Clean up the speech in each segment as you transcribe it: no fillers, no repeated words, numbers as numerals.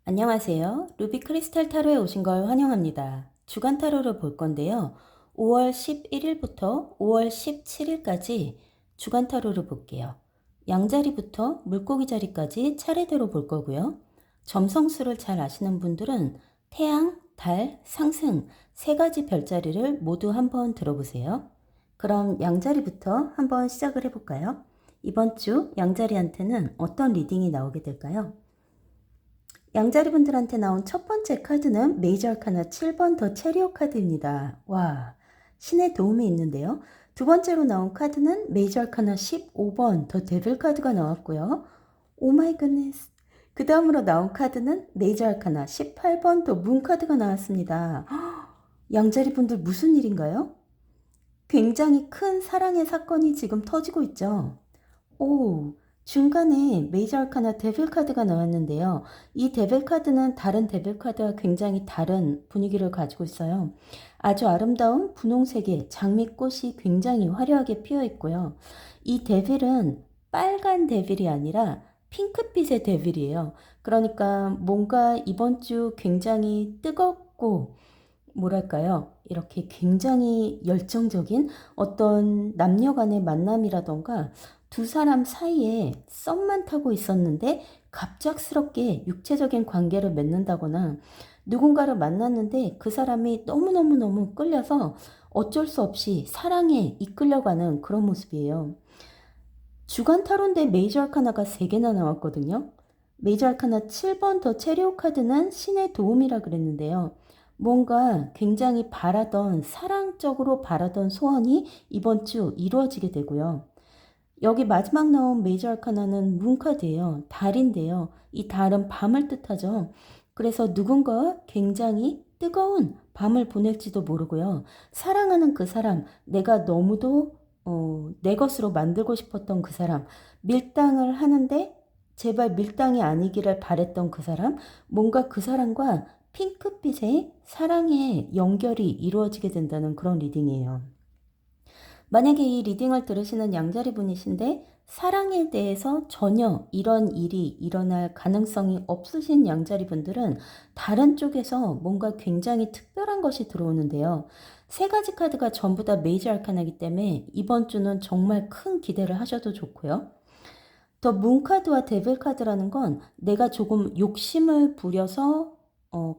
안녕하세요. 루비 크리스탈 타로에 오신 걸 환영합니다. 주간 타로를 볼 건데요. 5월 11일부터 5월 17일까지 주간 타로를 볼게요. 양자리부터 물고기 자리까지 차례대로 볼 거고요. 점성술을 잘 아시는 분들은 태양, 달, 상승 세 가지 별자리를 모두 한번 들어보세요. 그럼 양자리부터 한번 시작을 해볼까요? 이번 주 양자리한테는 어떤 리딩이 나오게 될까요? 양자리 분들한테 나온 첫 번째 카드는 메이저 아카나 7번 더 체리오 카드입니다. 와, 신의 도움이 있는데요. 두 번째로 나온 카드는 메이저 아카나 15번 더 데빌 카드가 나왔고요. 오 마이 굿네스. 그 다음으로 나온 카드는 메이저 아카나 18번 더 문 카드가 나왔습니다. 양자리 분들 무슨 일인가요? 굉장히 큰 사랑의 사건이 지금 터지고 있죠. 오, 중간에 메이저 아카나 데빌 카드가 나왔는데요. 이 데빌 카드는 다른 데빌 카드와 굉장히 다른 분위기를 가지고 있어요. 아주 아름다운 분홍색의 장미꽃이 굉장히 화려하게 피어 있고요. 이 데빌은 빨간 데빌이 아니라 핑크빛의 데빌이에요. 그러니까 뭔가 이번 주 굉장히 뜨겁고 뭐랄까요? 이렇게 굉장히 열정적인 어떤 남녀 간의 만남이라던가 두 사람 사이에 썸만 타고 있었는데 갑작스럽게 육체적인 관계를 맺는다거나 누군가를 만났는데 그 사람이 너무너무너무 끌려서 어쩔 수 없이 사랑에 이끌려가는 그런 모습이에요. 주간 타로인데 메이저 아카나가 3개나 나왔거든요. 메이저 아카나 7번 더 체리오 카드는 신의 도움이라 그랬는데요. 뭔가 굉장히 바라던 사랑적으로 바라던 소원이 이번 주 이루어지게 되고요. 여기 마지막 나온 메이저 아카나는 문 카드예요. 달인데요. 이 달은 밤을 뜻하죠. 그래서 누군가와 굉장히 뜨거운 밤을 보낼지도 모르고요. 사랑하는 그 사람, 내가 너무도 내 것으로 만들고 싶었던 그 사람, 밀당을 하는데 제발 밀당이 아니기를 바랬던 그 사람, 뭔가 그 사람과 핑크빛의 사랑의 연결이 이루어지게 된다는 그런 리딩이에요. 만약에 이 리딩을 들으시는 양자리 분이신데 사랑에 대해서 전혀 이런 일이 일어날 가능성이 없으신 양자리 분들은 다른 쪽에서 뭔가 굉장히 특별한 것이 들어오는데요. 세 가지 카드가 전부 다 메이저 아카나이기 때문에 이번 주는 정말 큰 기대를 하셔도 좋고요. 더 문카드와 데빌 카드라는 건 내가 조금 욕심을 부려서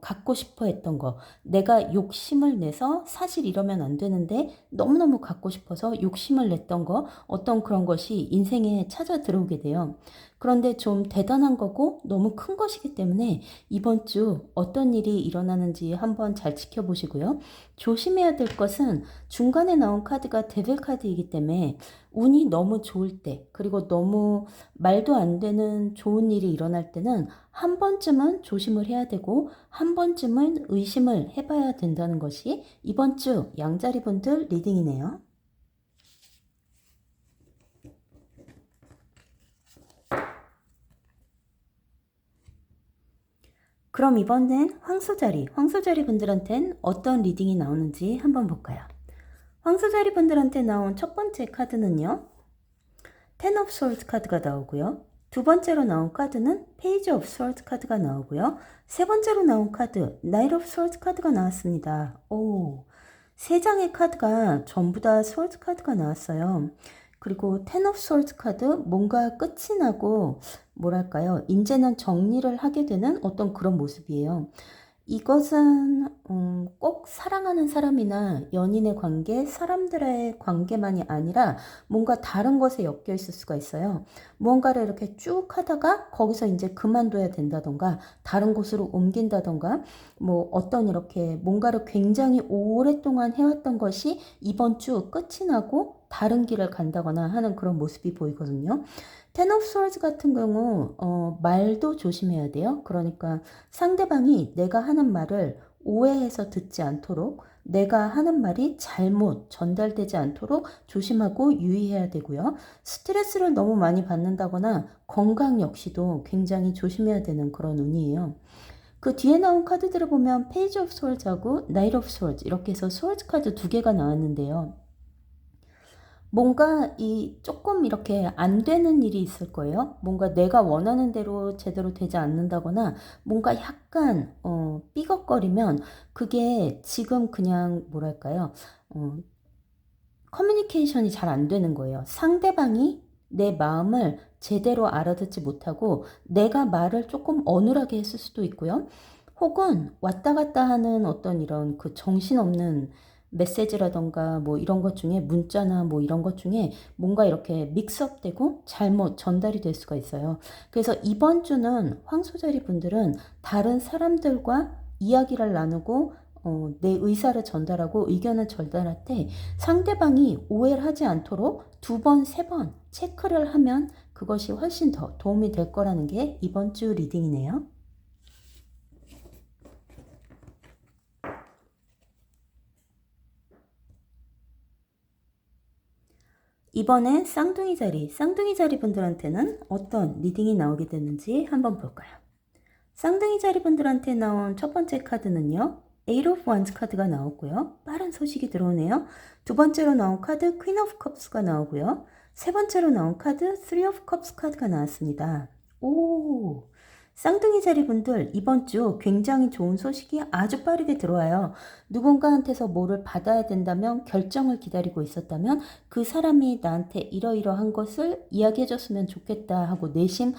갖고 싶어 했던 거. 내가 욕심을 내서 사실 이러면 안 되는데 너무너무 갖고 싶어서 욕심을 냈던 거. 어떤 그런 것이 인생에 찾아 들어오게 돼요. 그런데 좀 대단한 거고 너무 큰 것이기 때문에 이번 주 어떤 일이 일어나는지 한번 잘 지켜보시고요. 조심해야 될 것은 중간에 나온 카드가 데빌 카드이기 때문에 운이 너무 좋을 때, 그리고 너무 말도 안 되는 좋은 일이 일어날 때는 한 번쯤은 조심을 해야 되고, 한 번쯤은 의심을 해봐야 된다는 것이 이번 주 양자리 분들 리딩이네요. 그럼 이번엔 황소자리 분들한텐 어떤 리딩이 나오는지 한번 볼까요? 황소자리 분들한테 나온 첫 번째 카드는요. 텐 오브 스월드 카드가 나오고요. 두 번째로 나온 카드는 페이지 오브 스월드 카드가 나오고요. 세 번째로 나온 카드 나이트 오브 스월드 카드가 나왔습니다. 오, 세 장의 카드가 전부 다 스월드 카드가 나왔어요. 그리고 텐 오브 스월드 카드 뭔가 끝이 나고 뭐랄까요, 이제는 정리를 하게 되는 어떤 그런 모습이에요. 이것은 꼭 사랑하는 사람이나 연인의 관계, 사람들의 관계만이 아니라 뭔가 다른 것에 엮여 있을 수가 있어요. 무언가를 이렇게 쭉 하다가 거기서 이제 그만둬야 된다던가 다른 곳으로 옮긴다던가 뭐 어떤 이렇게 뭔가를 굉장히 오랫동안 해왔던 것이 이번 주 끝이 나고 다른 길을 간다거나 하는 그런 모습이 보이거든요. 텐 오브 스워즈 같은 경우 말도 조심해야 돼요. 그러니까 상대방이 내가 하는 말을 오해해서 듣지 않도록 내가 하는 말이 잘못 전달되지 않도록 조심하고 유의해야 되고요. 스트레스를 너무 많이 받는다거나 건강 역시도 굉장히 조심해야 되는 그런 운이에요. 그 뒤에 나온 카드들을 보면 페이지 오브 스월즈하고 나이트 오브 스월즈 이렇게 해서 스월즈 카드 2개가 나왔는데요. 뭔가 이 조금 이렇게 안 되는 일이 있을 거예요. 뭔가 내가 원하는 대로 제대로 되지 않는다거나 뭔가 약간 삐걱거리면 그게 지금 그냥 뭐랄까요? 어, 커뮤니케이션이 잘 안 되는 거예요. 상대방이 내 마음을 제대로 알아듣지 못하고 내가 말을 조금 어눌하게 했을 수도 있고요. 혹은 왔다 갔다 하는 어떤 이런 그 정신없는 메시지라던가 뭐 이런 것 중에 문자나 뭐 이런 것 중에 뭔가 이렇게 믹스업되고 잘못 전달이 될 수가 있어요. 그래서 이번 주는 황소자리 분들은 다른 사람들과 이야기를 나누고 내 의사를 전달하고 의견을 전달할 때 상대방이 오해를 하지 않도록 두 번, 세 번 체크를 하면 그것이 훨씬 더 도움이 될 거라는 게 이번 주 리딩이네요. 이번엔 쌍둥이 자리 분들한테는 어떤 리딩이 나오게 되는지 한번 볼까요? 쌍둥이 자리 분들한테 나온 첫 번째 카드는요. Eight of Wands 카드가 나왔고요. 빠른 소식이 들어오네요. 두 번째로 나온 카드 Queen of Cups가 나오고요. 세 번째로 나온 카드 Three of Cups 카드가 나왔습니다. 오, 쌍둥이 자리 분들 이번 주 굉장히 좋은 소식이 아주 빠르게 들어와요. 누군가한테서 뭐를 받아야 된다면 결정을 기다리고 있었다면 그 사람이 나한테 이러이러한 것을 이야기해 줬으면 좋겠다 하고 내심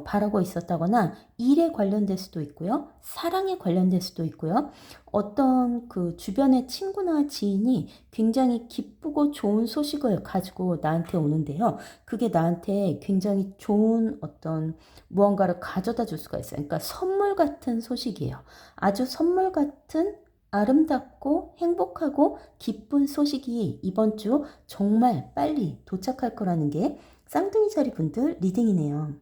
바라고 있었다거나 일에 관련될 수도 있고요. 사랑에 관련될 수도 있고요. 어떤 그 주변의 친구나 지인이 굉장히 기쁘고 좋은 소식을 가지고 나한테 오는데요. 그게 나한테 굉장히 좋은 어떤 무언가를 가져다 줄 수가 있어요. 그러니까 선물 같은 소식이에요. 아주 선물 같은 아름답고 행복하고 기쁜 소식이 이번 주 정말 빨리 도착할 거라는 게 쌍둥이 자리 분들 리딩이네요.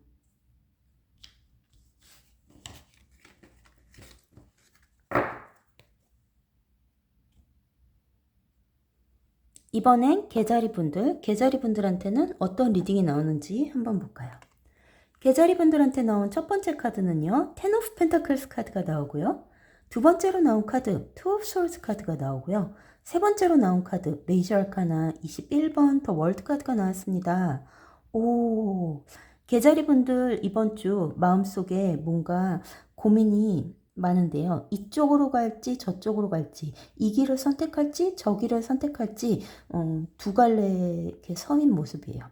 이번엔 개자리 분들한테는 어떤 리딩이 나오는지 한번 볼까요? 개자리 분들한테 나온 첫 번째 카드는요. Ten of Pentacles 카드가 나오고요. 두 번째로 나온 카드 Two of Swords 카드가 나오고요. 세 번째로 나온 카드 메이저 아카나 21번 더 월드 카드가 나왔습니다. 오, 개자리 분들 이번 주 마음속에 뭔가 고민이 많은데요. 이쪽으로 갈지 저쪽으로 갈지 이 길을 선택할지 저 길을 선택할지 두 갈래 이렇게 서인 모습이에요.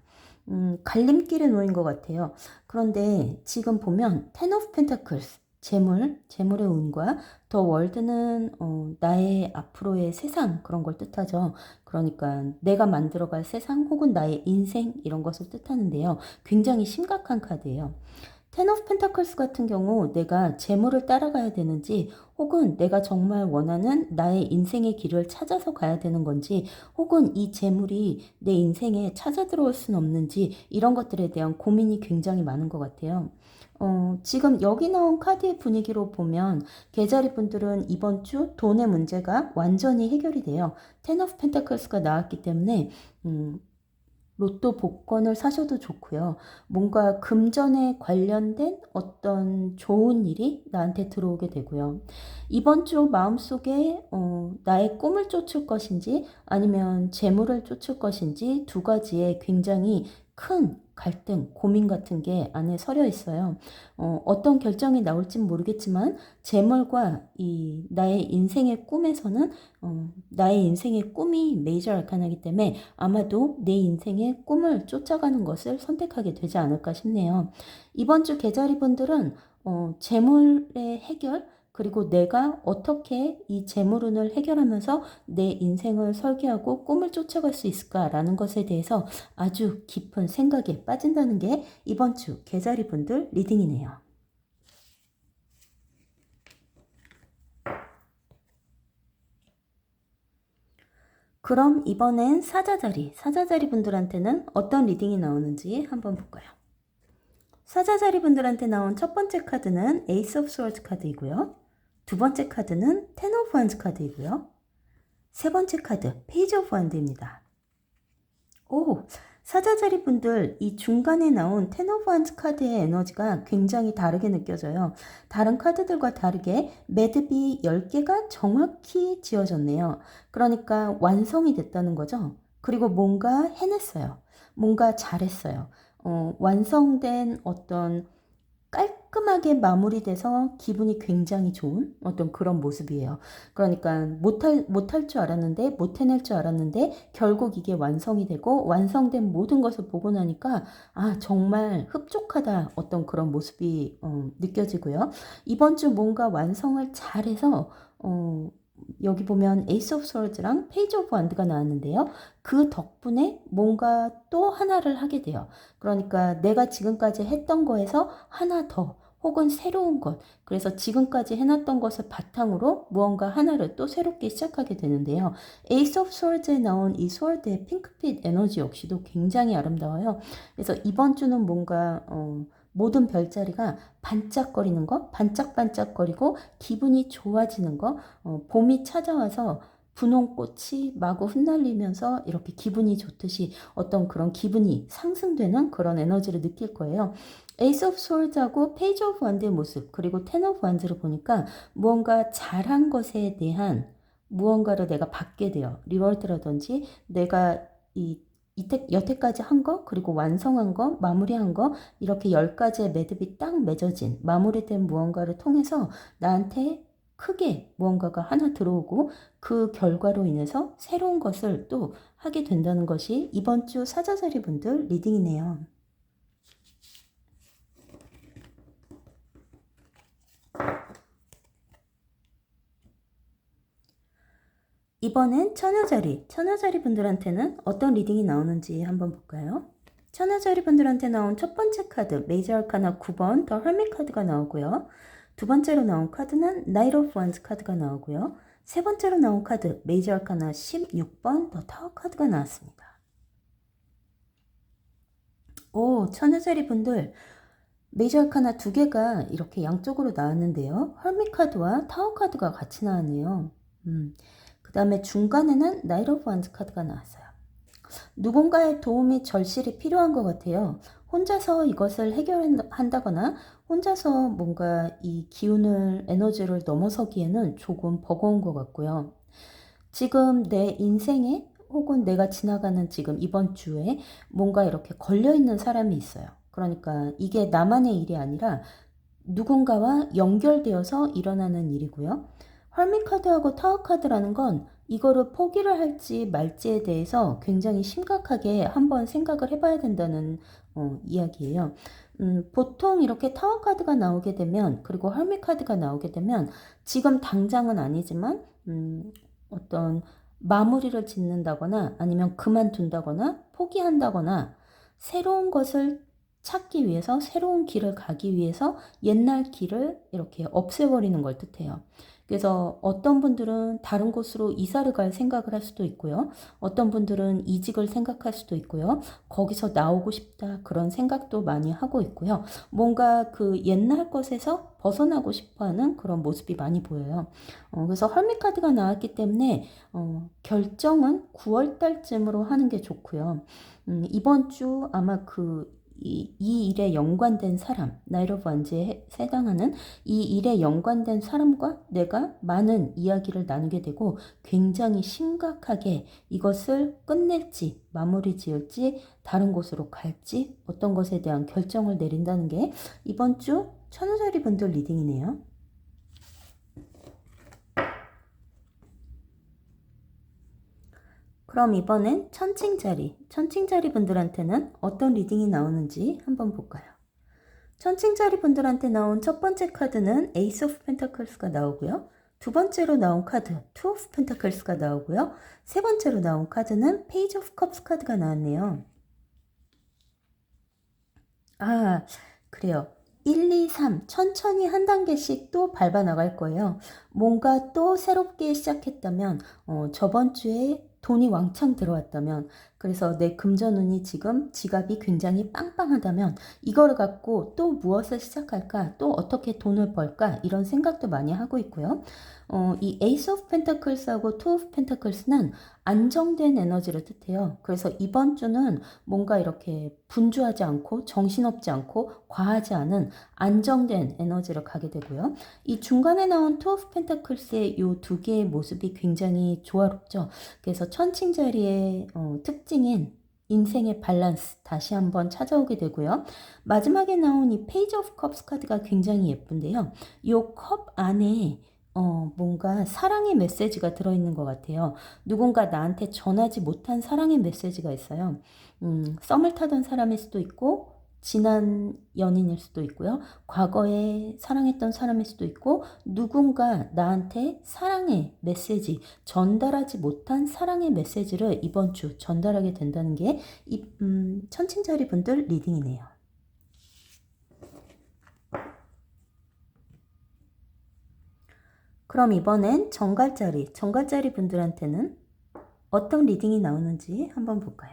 갈림길에 놓인 것 같아요. 그런데 지금 보면 Ten of Pentacles, 재물의 운과 더 월드는 나의 앞으로의 세상 그런 걸 뜻하죠. 그러니까 내가 만들어갈 세상 혹은 나의 인생 이런 것을 뜻하는데요. 굉장히 심각한 카드예요. 텐 오브 펜타클스 같은 경우 내가 재물을 따라가야 되는지 혹은 내가 정말 원하는 나의 인생의 길을 찾아서 가야 되는 건지 혹은 이 재물이 내 인생에 찾아 들어올 수는 없는지 이런 것들에 대한 고민이 굉장히 많은 것 같아요. 지금 여기 나온 카드의 분위기로 보면 계자리 분들은 이번 주 돈의 문제가 완전히 해결이 돼요. 텐 오브 펜타클스가 나왔기 때문에 로또 복권을 사셔도 좋고요. 뭔가 금전에 관련된 어떤 좋은 일이 나한테 들어오게 되고요. 이번 주 마음속에 나의 꿈을 쫓을 것인지 아니면 재물을 쫓을 것인지 두 가지의 굉장히 큰 갈등, 고민 같은 게 안에 서려 있어요. 어떤 결정이 나올진 모르겠지만 재물과 이 나의 인생의 꿈에서는 나의 인생의 꿈이 메이저 아카나이기 때문에 아마도 내 인생의 꿈을 쫓아가는 것을 선택하게 되지 않을까 싶네요. 이번 주 계자리 분들은 재물의 해결 그리고 내가 어떻게 이 재물운을 해결하면서 내 인생을 설계하고 꿈을 쫓아갈 수 있을까라는 것에 대해서 아주 깊은 생각에 빠진다는 게 이번 주 계자리 분들 리딩이네요. 그럼 이번엔 사자자리 분들한테는 어떤 리딩이 나오는지 한번 볼까요? 사자자리 분들한테 나온 첫 번째 카드는 에이스 오브 스워드 카드이고요. 두 번째 카드는 텐 오브 원즈 카드이고요. 세 번째 카드 페이지 오브 원드입니다. 오, 사자자리 분들 이 중간에 나온 텐 오브 원즈 카드의 에너지가 굉장히 다르게 느껴져요. 다른 카드들과 다르게 매듭이 10개가 정확히 지어졌네요. 그러니까 완성이 됐다는 거죠. 그리고 뭔가 해냈어요. 뭔가 잘했어요. 완성된 어떤 깔끔하게 마무리돼서 기분이 굉장히 좋은 어떤 그런 모습이에요. 그러니까 못할 줄 알았는데, 못 해낼 줄 알았는데, 결국 이게 완성이 되고, 완성된 모든 것을 보고 나니까, 아, 정말 흡족하다. 어떤 그런 모습이 느껴지고요. 이번 주 뭔가 완성을 잘해서, 여기 보면 에이스 오브 스워드랑 페이지 오브 완드가 나왔는데요. 그 덕분에 뭔가 또 하나를 하게 돼요. 그러니까 내가 지금까지 했던 거에서 하나 더 혹은 새로운 것, 그래서 지금까지 해놨던 것을 바탕으로 무언가 하나를 또 새롭게 시작하게 되는데요. 에이스 오브 스워드에 나온 이 스워드의 핑크빛 에너지 역시도 굉장히 아름다워요. 그래서 이번 주는 뭔가 모든 별자리가 반짝거리는 거, 반짝반짝거리고 기분이 좋아지는 거, 봄이 찾아와서 분홍꽃이 마구 흩날리면서 이렇게 기분이 좋듯이 어떤 그런 기분이 상승되는 그런 에너지를 느낄 거예요. 에이스 오브 스워드하고 페이지 오브 완드의 모습, 그리고 텐 오브 완드를 보니까 무언가 잘한 것에 대한 무언가를 내가 받게 돼요. 리워드라든지 내가 여태까지 한 거, 그리고 완성한 거, 마무리한 거, 이렇게 10가지의 매듭이 딱 맺어진 마무리된 무언가를 통해서 나한테 크게 무언가가 하나 들어오고 그 결과로 인해서 새로운 것을 또 하게 된다는 것이 이번 주 사자자리 분들 리딩이네요. 이번엔 처녀자리 분들한테는 어떤 리딩이 나오는지 한번 볼까요? 처녀자리 분들한테 나온 첫 번째 카드, 메이저 아르카나 9번 더 헐밋 카드가 나오고요. 두 번째로 나온 카드는 나이트 오브 원스 카드가 나오고요. 세 번째로 나온 카드, 메이저 아르카나 16번 더 타워 카드가 나왔습니다. 오, 처녀자리 분들, 메이저 아르카나 두 개가 이렇게 양쪽으로 나왔는데요. 헐밋 카드와 타워 카드가 같이 나왔네요. 그 다음에 중간에는 나이트 오브 원스 카드가 나왔어요. 누군가의 도움이 절실히 필요한 것 같아요. 혼자서 이것을 해결한다거나 혼자서 뭔가 이 기운을, 에너지를 넘어서기에는 조금 버거운 것 같고요. 지금 내 인생에 혹은 내가 지나가는 지금 이번 주에 뭔가 이렇게 걸려있는 사람이 있어요. 그러니까 이게 나만의 일이 아니라 누군가와 연결되어서 일어나는 일이고요. 헐밋 카드하고 타워 카드라는 건 이거를 포기를 할지 말지에 대해서 굉장히 심각하게 한번 생각을 해봐야 된다는 이야기예요. 보통 이렇게 타워 카드가 나오게 되면, 그리고 헐밋 카드가 나오게 되면 지금 당장은 아니지만 어떤 마무리를 짓는다거나 아니면 그만둔다거나 포기한다거나 새로운 것을 찾기 위해서, 새로운 길을 가기 위해서 옛날 길을 이렇게 없애버리는 걸 뜻해요. 그래서 어떤 분들은 다른 곳으로 이사를 갈 생각을 할 수도 있고요. 어떤 분들은 이직을 생각할 수도 있고요. 거기서 나오고 싶다 그런 생각도 많이 하고 있고요. 뭔가 그 옛날 것에서 벗어나고 싶어하는 그런 모습이 많이 보여요. 그래서 헐밋 카드가 나왔기 때문에 결정은 9월 달쯤으로 하는 게 좋고요. 이번 주 아마 이 일에 연관된 사람, 나이트 오브 원즈에 해당하는 이 일에 연관된 사람과 내가 많은 이야기를 나누게 되고 굉장히 심각하게 이것을 끝낼지, 마무리 지을지, 다른 곳으로 갈지, 어떤 것에 대한 결정을 내린다는 게 이번 주 천우자리 분들 리딩이네요. 그럼 이번엔 천칭자리 분들한테는 어떤 리딩이 나오는지 한번 볼까요? 천칭자리 분들한테 나온 첫 번째 카드는 에이스 오브 펜타클스가 나오고요. 두 번째로 나온 카드, 투 오브 펜타클스가 나오고요. 세 번째로 나온 카드는 페이지 오브 컵스 카드가 나왔네요. 아, 그래요. 1, 2, 3 천천히 한 단계씩 또 밟아 나갈 거예요. 뭔가 또 새롭게 시작했다면 저번 주에 돈이 왕창 들어왔다면 그래서 내 금전운이 지금 지갑이 굉장히 빵빵하다면 이거를 갖고 또 무엇을 시작할까? 또 어떻게 돈을 벌까? 이런 생각도 많이 하고 있고요. 이 Ace of Pentacles하고 Two of Pentakles는 안정된 에너지를 뜻해요. 그래서 이번 주는 뭔가 이렇게 분주하지 않고 정신없지 않고 과하지 않은 안정된 에너지를 가게 되고요. 이 중간에 나온 Two of Pentakles의 이 두 개의 모습이 굉장히 조화롭죠. 그래서 천칭자리의 특징인 인생의 밸런스 다시 한번 찾아오게 되고요. 마지막에 나온 이 페이지 오브 컵스 카드가 굉장히 예쁜데요. 이 컵 안에 뭔가 사랑의 메시지가 들어있는 것 같아요. 누군가 나한테 전하지 못한 사랑의 메시지가 있어요. 썸을 타던 사람일 수도 있고 지난 연인일 수도 있고요. 과거에 사랑했던 사람일 수도 있고 누군가 나한테 사랑의 메시지, 전달하지 못한 사랑의 메시지를 이번 주 전달하게 된다는 게 이 천칭자리 분들 리딩이네요. 그럼 이번엔 정갈자리 분들한테는 어떤 리딩이 나오는지 한번 볼까요?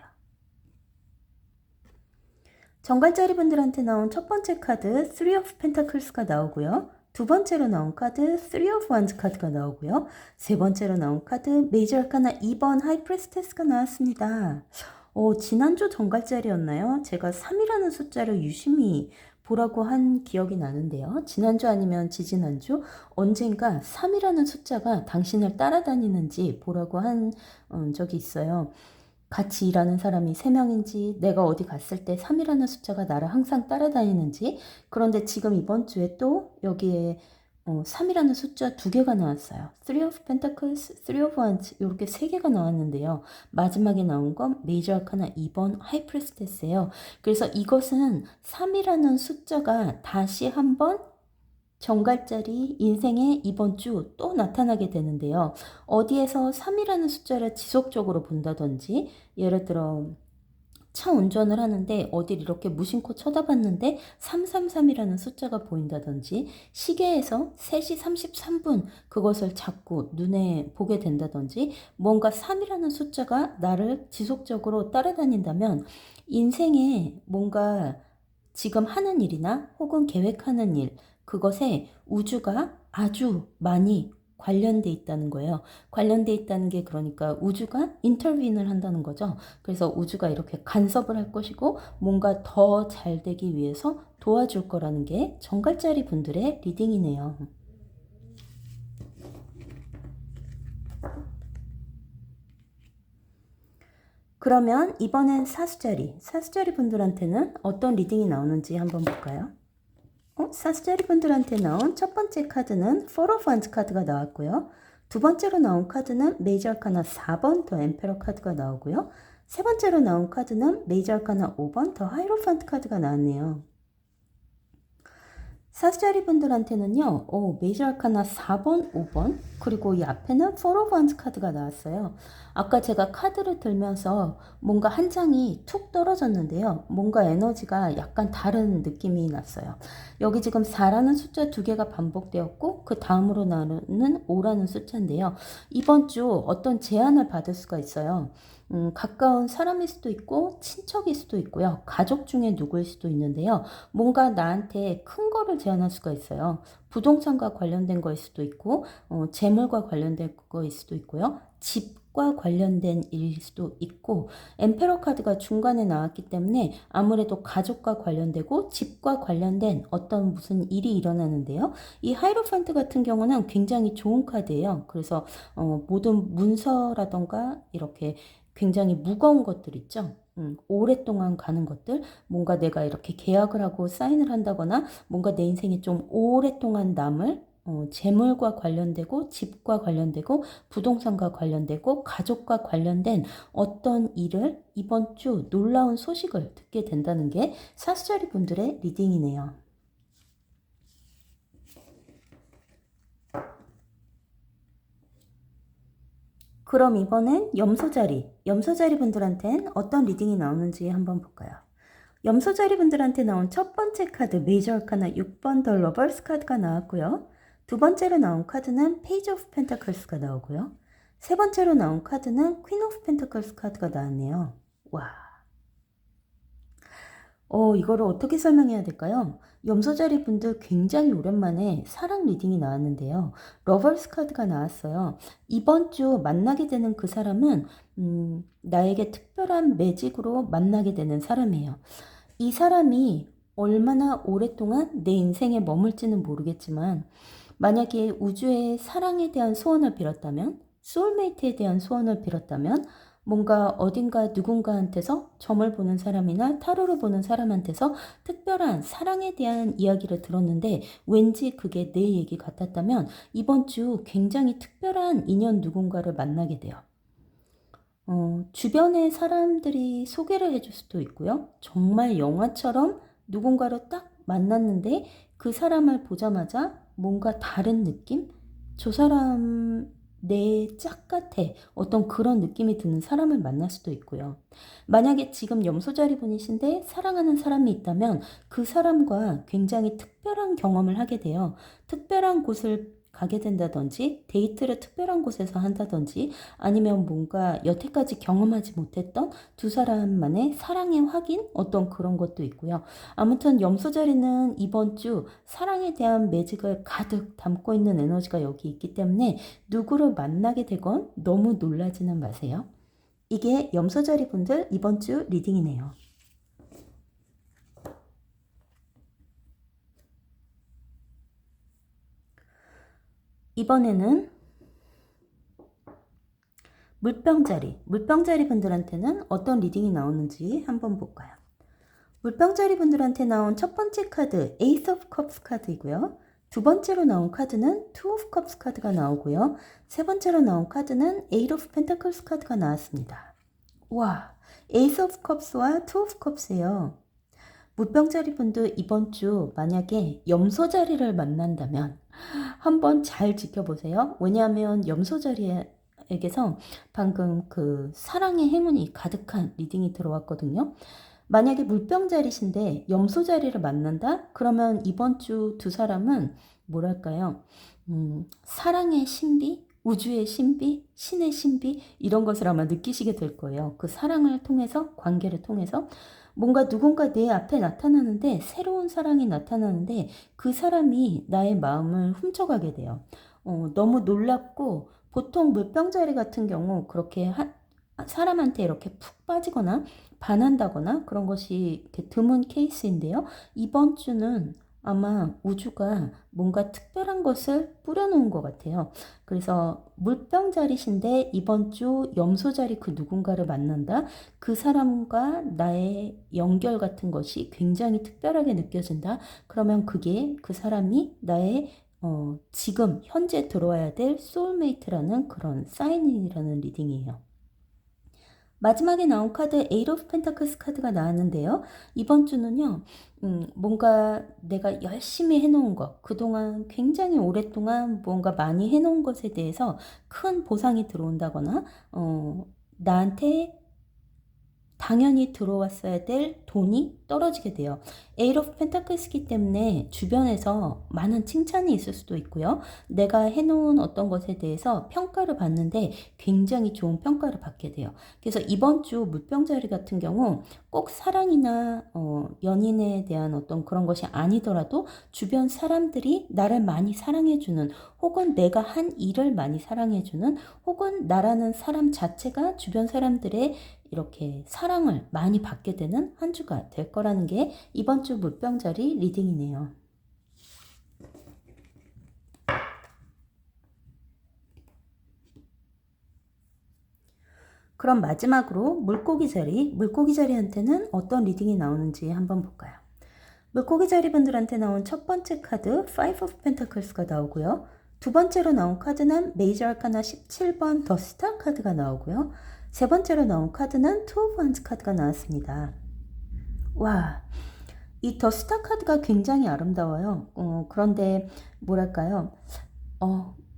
정갈자리 분들한테 나온 첫 번째 카드 Three of Pentacles가 나오고요. 두 번째로 나온 카드 Three of Wands 카드가 나오고요. 세 번째로 나온 카드 메이저 아카나 2번 하이 프레스테스가 나왔습니다. 지난주 정갈자리였나요? 제가 3이라는 숫자를 유심히 보라고 한 기억이 나는데요. 지난주 아니면 지지난주 언젠가 3이라는 숫자가 당신을 따라다니는지 보라고 한 적이 있어요. 같이 일하는 사람이 3명인지 내가 어디 갔을 때 3이라는 숫자가 나를 항상 따라다니는지. 그런데 지금 이번 주에 또 여기에 3이라는 숫자 2개가 나왔어요. Three of Pentacles, Three of Wands 이렇게 3개가 나왔는데요. 마지막에 나온 건 메이저 아카나 2번 하이 프레스테스예요. 그래서 이것은 3이라는 숫자가 다시 한번 정갈자리 인생의 이번 주 또 나타나게 되는데요. 어디에서 3이라는 숫자를 지속적으로 본다든지 예를 들어 차 운전을 하는데 어딜 이렇게 무심코 쳐다봤는데 333이라는 숫자가 보인다든지 시계에서 3시 33분 그것을 자꾸 눈에 보게 된다든지 뭔가 3이라는 숫자가 나를 지속적으로 따라다닌다면 인생에 뭔가 지금 하는 일이나 혹은 계획하는 일 그것에 우주가 아주 많이 관련돼 있다는 거예요. 관련돼 있다는 게 그러니까 우주가 인터뷰인을 한다는 거죠. 그래서 우주가 이렇게 간섭을 할 것이고 뭔가 더 잘 되기 위해서 도와줄 거라는 게 정갈자리 분들의 리딩이네요. 그러면 이번엔 사수자리 분들한테는 어떤 리딩이 나오는지 한번 볼까요? 사수자리 분들한테 나온 첫 번째 카드는 Four of Wands 카드가 나왔고요. 두 번째로 나온 카드는 메이저 아카나 4번 더 엠페러 카드가 나오고요. 세 번째로 나온 카드는 메이저 아카나 5번 더 하이로판트 카드가 나왔네요. 사수자리 분들한테는요, 메이저 아카나 4번, 5번, 그리고 이 앞에는 Four of Wands 카드가 나왔어요. 아까 제가 카드를 들면서 뭔가 한 장이 툭 떨어졌는데요. 뭔가 에너지가 약간 다른 느낌이 났어요. 여기 지금 4라는 숫자 2개가 반복되었고, 그 다음으로 나오는 5라는 숫자인데요. 이번 주 어떤 제안을 받을 수가 있어요. 가까운 사람일 수도 있고 친척일 수도 있고요. 가족 중에 누구일 수도 있는데요. 뭔가 나한테 큰 거를 제안할 수가 있어요. 부동산과 관련된 거일 수도 있고 재물과 관련된 거일 수도 있고요. 집과 관련된 일일 수도 있고 엠페러 카드가 중간에 나왔기 때문에 아무래도 가족과 관련되고 집과 관련된 어떤 무슨 일이 일어나는데요. 이 하이로판트 같은 경우는 굉장히 좋은 카드예요. 그래서 모든 문서라던가 이렇게 굉장히 무거운 것들 있죠. 오랫동안 가는 것들, 뭔가 내가 이렇게 계약을 하고 사인을 한다거나 뭔가 내 인생에 좀 오랫동안 남을 재물과 관련되고 집과 관련되고 부동산과 관련되고 가족과 관련된 어떤 일을 이번 주 놀라운 소식을 듣게 된다는 게 사수자리 분들의 리딩이네요. 그럼 이번엔 염소자리 분들한텐 어떤 리딩이 나오는지 한번 볼까요? 염소자리 분들한테 나온 첫 번째 카드 메이저 아카나 6번 더 러버스 카드가 나왔고요. 두 번째로 나온 카드는 페이지 오브 펜타클스가 나오고요. 세 번째로 나온 카드는 퀸 오브 펜타클스 카드가 나왔네요. 와. 이거를 어떻게 설명해야 될까요? 염소자리 분들 굉장히 오랜만에 사랑 리딩이 나왔는데요. 러버스 카드가 나왔어요. 이번 주 만나게 되는 그 사람은 나에게 특별한 매직으로 만나게 되는 사람이에요. 이 사람이 얼마나 오랫동안 내 인생에 머물지는 모르겠지만 만약에 우주의 사랑에 대한 소원을 빌었다면, 소울메이트에 대한 소원을 빌었다면 뭔가 어딘가 누군가한테서 점을 보는 사람이나 타로를 보는 사람한테서 특별한 사랑에 대한 이야기를 들었는데 왠지 그게 내 얘기 같았다면 이번 주 굉장히 특별한 인연 누군가를 만나게 돼요. 주변의 사람들이 소개를 해줄 수도 있고요. 정말 영화처럼 누군가를 딱 만났는데 그 사람을 보자마자 뭔가 다른 느낌? 저 사람 내 짝 같아. 어떤 그런 느낌이 드는 사람을 만날 수도 있고요. 만약에 지금 염소자리 분이신데 사랑하는 사람이 있다면 그 사람과 굉장히 특별한 경험을 하게 돼요. 특별한 곳을 가게 된다든지 데이트를 특별한 곳에서 한다든지 아니면 뭔가 여태까지 경험하지 못했던 두 사람만의 사랑의 확인? 어떤 그런 것도 있고요. 아무튼 염소자리는 이번 주 사랑에 대한 매직을 가득 담고 있는 에너지가 여기 있기 때문에 누구를 만나게 되건 너무 놀라지는 마세요. 이게 염소자리 분들 이번 주 리딩이네요. 이번에는 물병자리 분들한테는 어떤 리딩이 나오는지 한번 볼까요? 물병자리 분들한테 나온 첫 번째 카드 에이스 오브 컵스 카드이고요. 두 번째로 나온 카드는 투 오브 컵스 카드가 나오고요. 세 번째로 나온 카드는 에이트 오브 펜타클스 카드가 나왔습니다. 와, 에이스 오브 컵스와 투 오브 컵스예요. 물병자리 분들 이번 주 만약에 염소자리를 만난다면 한번 잘 지켜보세요. 왜냐하면 염소자리에게서 방금 그 사랑의 행운이 가득한 리딩이 들어왔거든요. 만약에 물병자리신데 염소자리를 만난다? 그러면 이번 주 두 사람은 뭐랄까요? 사랑의 신비? 우주의 신비? 신의 신비? 이런 것을 아마 느끼시게 될 거예요. 그 사랑을 통해서, 관계를 통해서 뭔가 누군가 내 앞에 나타나는데 새로운 사랑이 나타나는데 그 사람이 나의 마음을 훔쳐가게 돼요. 너무 놀랍고 보통 물병자리 같은 경우 그렇게 사람한테 이렇게 푹 빠지거나 반한다거나 그런 것이 이렇게 드문 케이스인데요. 이번 주는 아마 우주가 뭔가 특별한 것을 뿌려놓은 것 같아요. 그래서 물병자리신데 이번 주 염소자리 그 누군가를 만난다. 그 사람과 나의 연결 같은 것이 굉장히 특별하게 느껴진다. 그러면 그게 그 사람이 나의 지금 현재 들어와야 될 소울메이트라는 그런 사인이라는 리딩이에요. 마지막에 나온 카드 에이트 오브 펜타클스 카드가 나왔는데요. 이번 주는요. 뭔가 내가 열심히 해놓은 것, 그동안 굉장히 오랫동안 뭔가 많이 해놓은 것에 대해서 큰 보상이 들어온다거나 나한테 당연히 들어왔어야 될 돈이 떨어지게 돼요. 에이트 오브 펜타클스기 때문에 주변에서 많은 칭찬이 있을 수도 있고요. 내가 해놓은 어떤 것에 대해서 평가를 받는데 굉장히 좋은 평가를 받게 돼요. 그래서 이번 주 물병자리 같은 경우 꼭 사랑이나 연인에 대한 어떤 그런 것이 아니더라도 주변 사람들이 나를 많이 사랑해주는 혹은 내가 한 일을 많이 사랑해주는 혹은 나라는 사람 자체가 주변 사람들의 이렇게 사랑을 많이 받게 되는 한 주가 될 거라는 게 이번 주 물병자리 리딩이네요. 그럼 마지막으로 물고기자리한테는 어떤 리딩이 나오는지 한번 볼까요? 물고기자리 분들한테 나온 첫 번째 카드 Five of Pentacles가 나오고요. 두 번째로 나온 카드는 메이저 아카나 17번 더 스타 카드가 나오고요. 세 번째로 나온 카드는 투 오브 원스 카드가 나왔습니다. 와, 이 더 스타 카드가 굉장히 아름다워요. 그런데 뭐랄까요?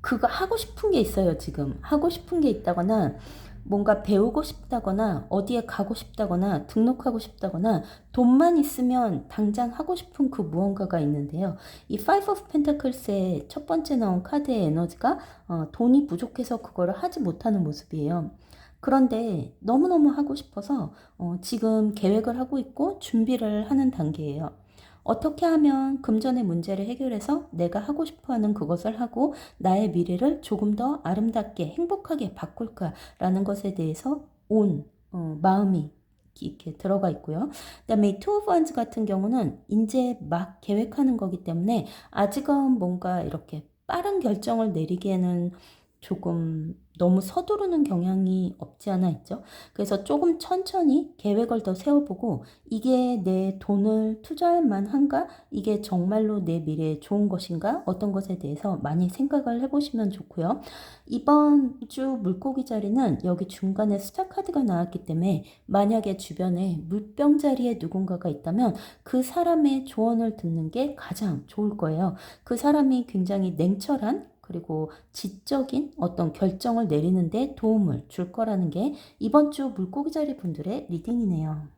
그거 하고 싶은 게 있어요, 지금. 하고 싶은 게 있다거나 뭔가 배우고 싶다거나 어디에 가고 싶다거나 등록하고 싶다거나 돈만 있으면 당장 하고 싶은 그 무언가가 있는데요. 이 Five of Pentacles의 첫 번째 나온 카드의 에너지가 돈이 부족해서 그거를 하지 못하는 모습이에요. 그런데 너무너무 하고 싶어서 지금 계획을 하고 있고 준비를 하는 단계예요. 어떻게 하면 금전의 문제를 해결해서 내가 하고 싶어 하는 그것을 하고 나의 미래를 조금 더 아름답게 행복하게 바꿀까라는 것에 대해서 온 마음이 이렇게 들어가 있고요. 그다음에 투 오브 원즈 같은 경우는 이제 막 계획하는 거기 때문에 아직은 뭔가 이렇게 빠른 결정을 내리기에는 조금 너무 서두르는 경향이 없지 않아 있죠. 그래서 조금 천천히 계획을 더 세워보고 이게 내 돈을 투자할 만한가? 이게 정말로 내 미래에 좋은 것인가? 어떤 것에 대해서 많이 생각을 해보시면 좋고요. 이번 주 물고기 자리는 여기 중간에 숫자 카드가 나왔기 때문에 만약에 주변에 물병 자리에 누군가가 있다면 그 사람의 조언을 듣는 게 가장 좋을 거예요. 그 사람이 굉장히 냉철한 그리고 지적인 어떤 결정을 내리는데 도움을 줄 거라는 게 이번 주 물고기 자리 분들의 리딩이네요.